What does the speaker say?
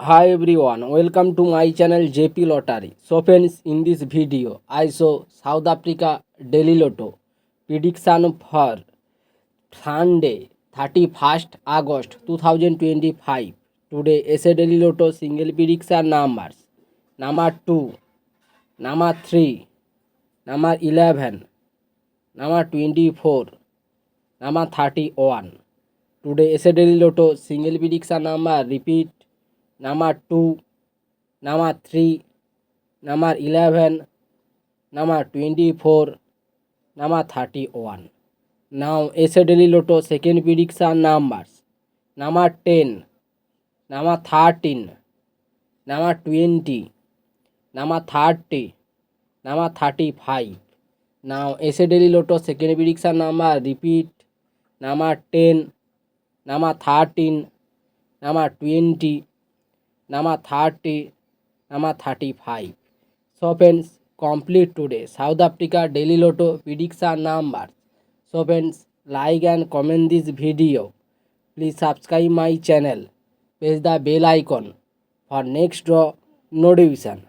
Hi everyone, welcome to my channel JP Lottery. So friends, in this video, I show South Africa Daily Lotto prediction for Sunday 31st August 2025. Today, SA Daily Lotto single prediction numbers. Number 2, number 3, number 11, number 24, number 31. Today, SA Daily Lotto single prediction number repeat number 2, number 3, number 11, number 24, number 31. Now SA Daily Lotto second prediction numbers. Number 10, number 13, number 20, number 30, number 35. Now SA Daily Lotto second prediction number repeat number 10, number 13, number 20, number 30, number 35. So friends, complete today South Africa Daily Lotto prediction numbers. So friends, like and comment this video. Please subscribe my channel. Press the bell icon for next draw notification.